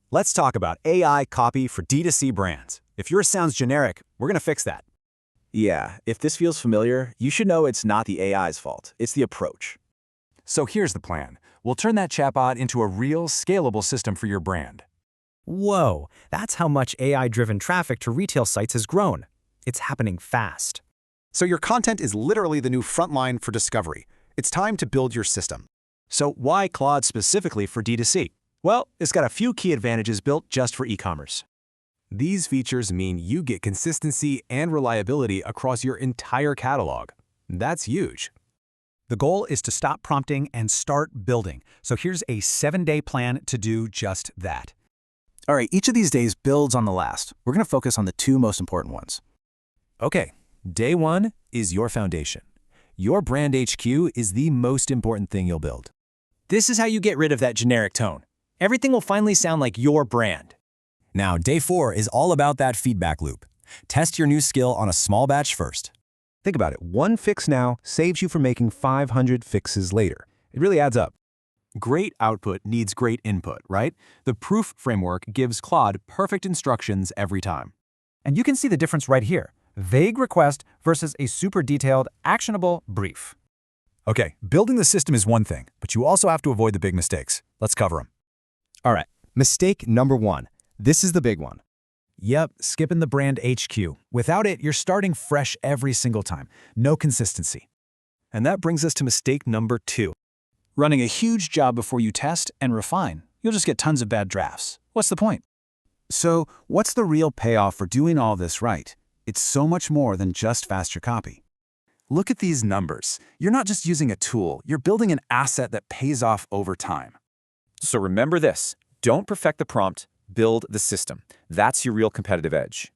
Let's talk about AI copy for D2C brands. If yours sounds generic, we're going to fix that. Yeah, if this feels familiar, you should know it's not the AI's fault. It's the approach. So here's the plan. We'll turn that chatbot into a real, scalable system for your brand. Whoa, that's how much AI-driven traffic to retail sites has grown. It's happening fast. So your content is literally the new frontline for discovery. It's time to build your system. So why Claude specifically for D2C? Well, it's got a few key advantages built just for e-commerce. These features mean you get consistency and reliability across your entire catalog. That's huge. The goal is to stop prompting and start building. So here's a 7-day plan to do just that. All right, each of these days builds on the last. We're going to focus on the 2 most important ones. Okay, day 1 is your foundation. Your brand HQ is the most important thing you'll build. This is how you get rid of that generic tone. Everything will finally sound like your brand. Now, day 4 is all about that feedback loop. Test your new skill on a small batch first. Think about it. 1 fix now saves you from making 500 fixes later. It really adds up. Great output needs great input, right? The proof framework gives Claude perfect instructions every time. And you can see the difference right here. Vague request versus a super detailed, actionable brief. Okay, building the system is one thing, but you also have to avoid the big mistakes. Let's cover them. All right, mistake number 1. This is the big one. Yep, skipping the brand HQ. Without it, you're starting fresh every single time. No consistency. And that brings us to mistake number 2. Running a huge job before you test and refine. You'll just get tons of bad drafts. What's the point? So, what's the real payoff for doing all this right? It's so much more than just faster copy. Look at these numbers. You're not just using a tool, you're building an asset that pays off over time. So remember this, don't perfect the prompt, build the system. That's your real competitive edge.